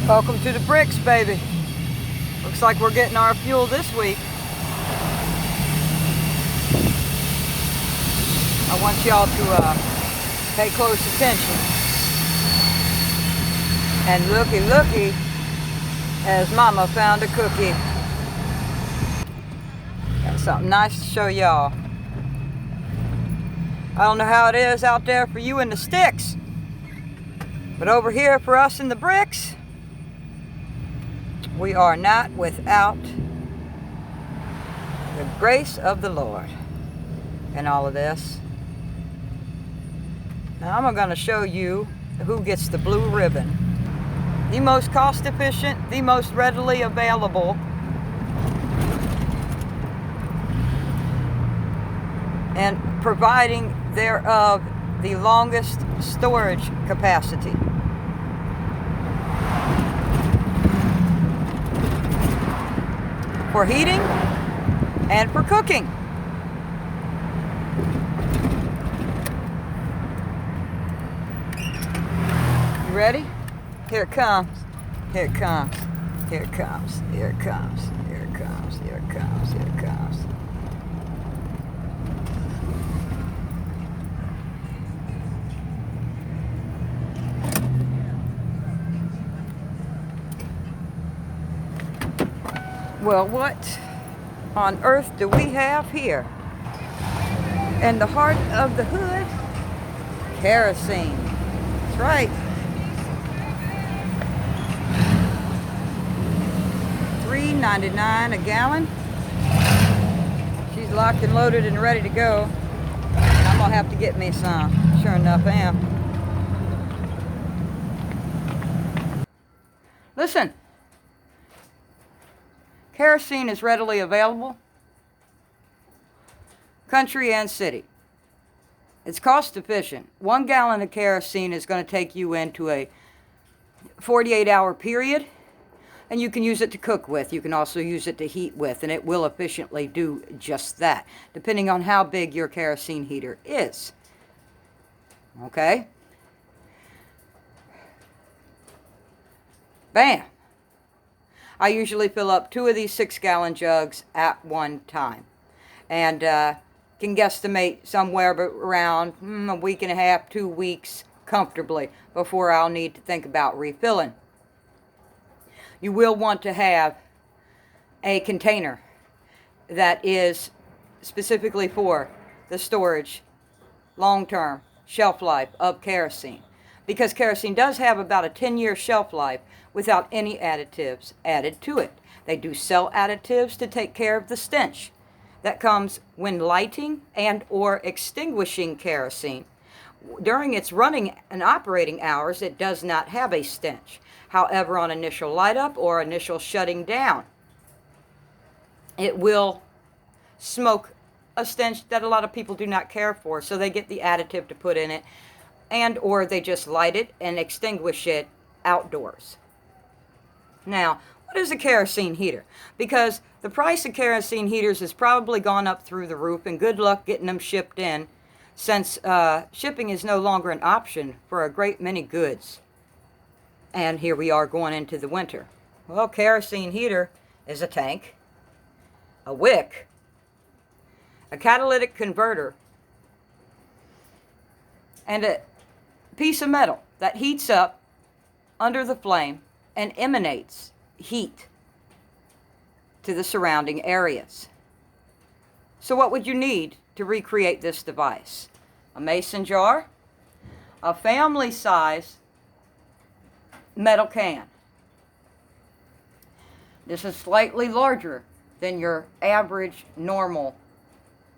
Welcome to the bricks, baby. Looks like we're getting our fuel this week. I want y'all to pay close attention. And looky, as Mama found a cookie. Got something nice to show y'all. I don't know how it is out there for you in the sticks, but over here for us in the bricks, we are not without the grace of the Lord in all of this. Now I'm going to show you who gets the blue ribbon. The most cost efficient, the most readily available, and providing thereof the longest storage capacity. For heating and for cooking. You ready? Here it comes. Here it comes. Here it comes. Here it comes. Here it comes. Here it comes. Here it comes. Well, what on earth do we have here? In the heart of the hood, kerosene. That's right. $3.99 a gallon. She's locked and loaded and ready to go. I'm gonna have to get me some. Sure enough, I am. Listen. Kerosene is readily available, country and city. It's cost efficient. 1 gallon of kerosene is going to take you into a 48-hour period, and you can use it to cook with. You can also use it to heat with, and it will efficiently do just that, depending on how big your kerosene heater is. Okay? Bam! I usually fill up 2 of these 6-gallon jugs at one time, and can guesstimate somewhere around a week and a half, 2 weeks comfortably before I'll need to think about refilling. You will want to have a container that is specifically for the storage, long-term shelf life of kerosene, because kerosene does have about a 10-year shelf life without any additives added to it. They do sell additives to take care of the stench that comes when lighting and or extinguishing kerosene. During its running and operating hours, it does not have a stench. However, on initial light up or initial shutting down, it will smoke a stench that a lot of people do not care for, so they get the additive to put in it, and or they just light it and extinguish it outdoors. Now, what is a kerosene heater? Because the price of kerosene heaters has probably gone up through the roof, and good luck getting them shipped in, since shipping is no longer an option for a great many goods. And here we are going into the winter. Well, kerosene heater is a tank, a wick, a catalytic converter, and a piece of metal that heats up under the flame and emanates heat to the surrounding areas. So what would you need to recreate this device? A mason jar, a family size metal can. This is slightly larger than your average normal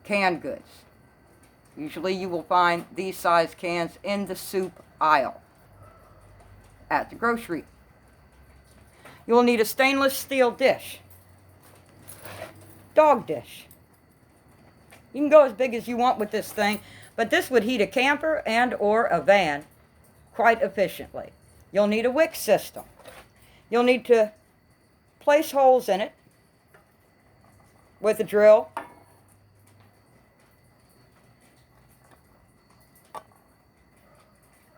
canned goods. Usually you will find these size cans in the soup aisle at the grocery. You will need a stainless steel dish. Dog dish. You can go as big as you want with this thing, but this would heat a camper and or a van quite efficiently. You'll need a wick system. You'll need to place holes in it with a drill.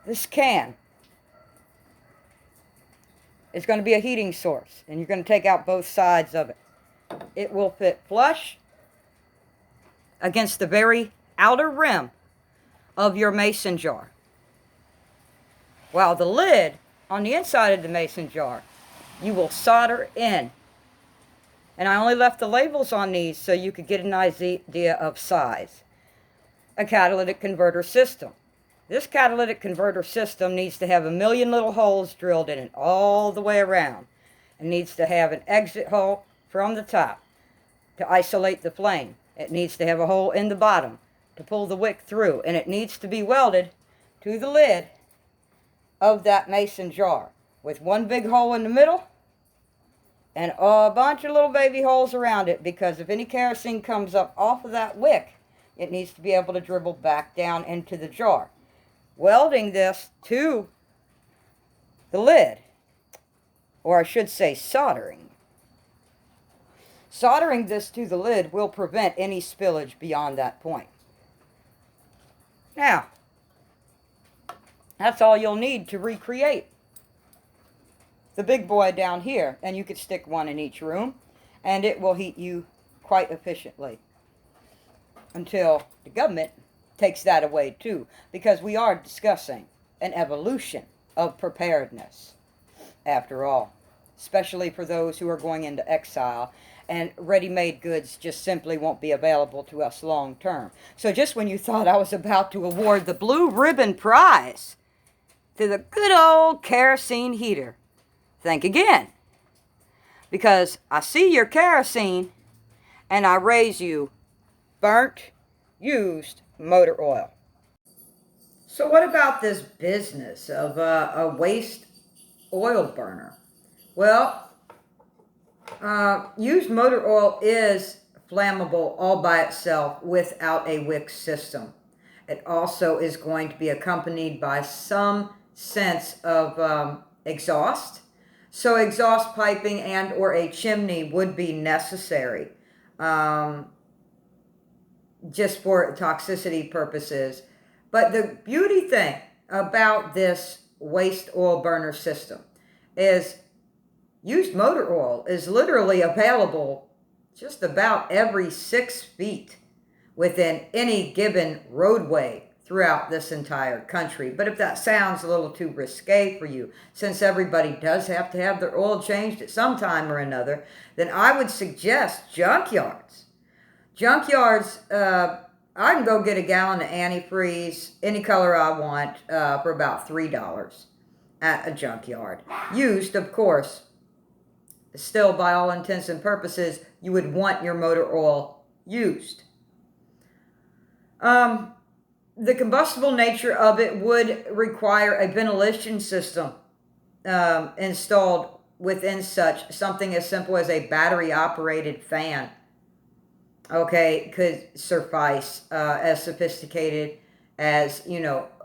This can It's going to be a heating source, and you're going to take out both sides of it. It will fit flush against the very outer rim of your mason jar, while the lid on the inside of the mason jar you will solder in. And I only left the labels on these so you could get an idea of size. A catalytic converter system. This catalytic converter system needs to have 1,000,000 little holes drilled in it all the way around. It needs to have an exit hole from the top to isolate the flame. It needs to have a hole in the bottom to pull the wick through. And it needs to be welded to the lid of that mason jar with one big hole in the middle and a bunch of little baby holes around it, because if any kerosene comes up off of that wick, it needs to be able to dribble back down into the jar. Welding this to the lid, or I should say soldering. Soldering this to the lid will prevent any spillage beyond that point. Now, that's all you'll need to recreate the big boy down here, and you could stick one in each room, and it will heat you quite efficiently until the government takes that away too, because we are discussing an evolution of preparedness after all, especially for those who are going into exile, and ready-made goods just simply won't be available to us long term. So just when you thought I was about to award the Blue Ribbon Prize to the good old kerosene heater, think again, because I see your kerosene and I raise you burnt, used motor oil. So what about this business of a waste oil burner? Well, used motor oil is flammable all by itself without a wick system. It also is going to be accompanied by some sense of exhaust. So exhaust piping and or a chimney would be necessary just for toxicity purposes. But the beauty thing about this waste oil burner system is used motor oil is literally available just about every 6 feet within any given roadway throughout this entire country. But if that sounds a little too risque for you, since everybody does have to have their oil changed at some time or another, then I would suggest junkyards. Junkyards, I can go get a gallon of antifreeze, any color I want, for about $3 at a junkyard. Used, of course. Still, by all intents and purposes, you would want your motor oil used. The combustible nature of it would require a ventilation system installed within such. Something as simple as a battery-operated fan, okay, could suffice. As sophisticated as,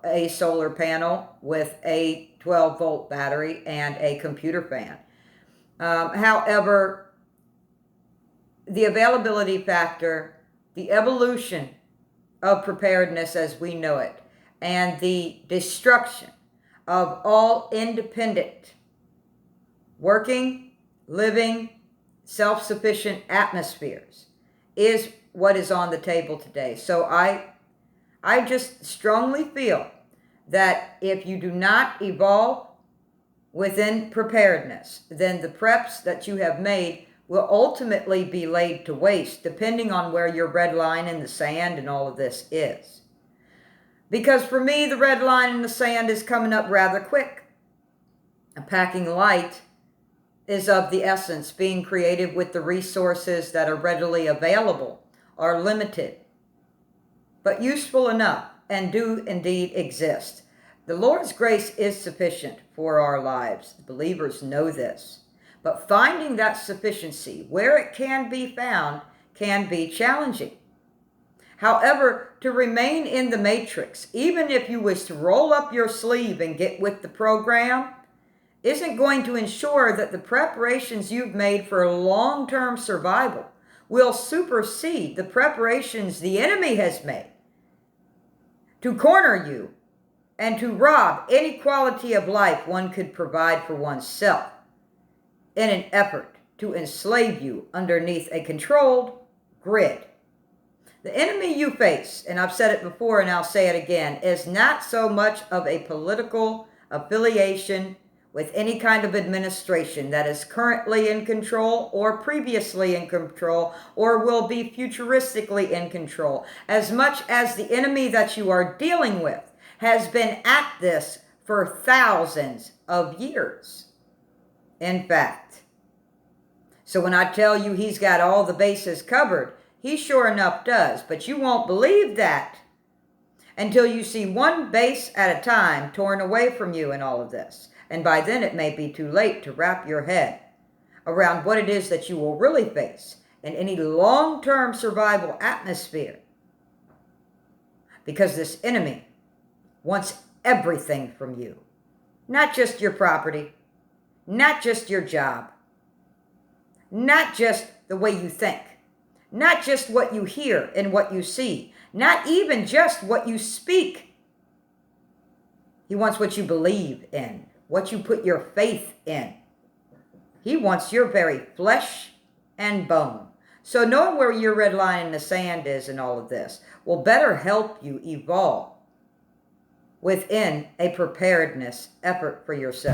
a solar panel with a 12-volt battery and a computer fan. However, the availability factor, the evolution of preparedness as we know it, and the destruction of all independent, working, living, self-sufficient atmospheres is what is on the table today. So I just strongly feel that if you do not evolve within preparedness, then the preps that you have made will ultimately be laid to waste, depending on where your red line in the sand and all of this is. Because for me, the red line in the sand is coming up rather quick. A packing light is of the essence. Being creative with the resources that are readily available are limited, but useful enough and do indeed exist. The Lord's grace is sufficient for our lives. The believers know this. But finding that sufficiency where it can be found can be challenging. However, to remain in the matrix, even if you wish to roll up your sleeve and get with the program, isn't going to ensure that the preparations you've made for long-term survival will supersede the preparations the enemy has made to corner you and to rob any quality of life one could provide for oneself. in an effort to enslave you underneath a controlled grid. The enemy you face, and I've said it before and I'll say it again, is not so much of a political affiliation with any kind of administration that is currently in control or previously in control or will be futuristically in control, as much as the enemy that you are dealing with has been at this for thousands of years. In fact, so when I tell you he's got all the bases covered, he sure enough does, but you won't believe that until you see one base at a time torn away from you in all of this. And by then it may be too late to wrap your head around what it is that you will really face in any long-term survival atmosphere. Because this enemy wants everything from you. Not just your property, not just your job, not just the way you think, not just what you hear and what you see, not even just what you speak. He wants what you believe in, what you put your faith in. He wants your very flesh and bone. So knowing where your red line in the sand is in all of this will better help you evolve within a preparedness effort for yourself.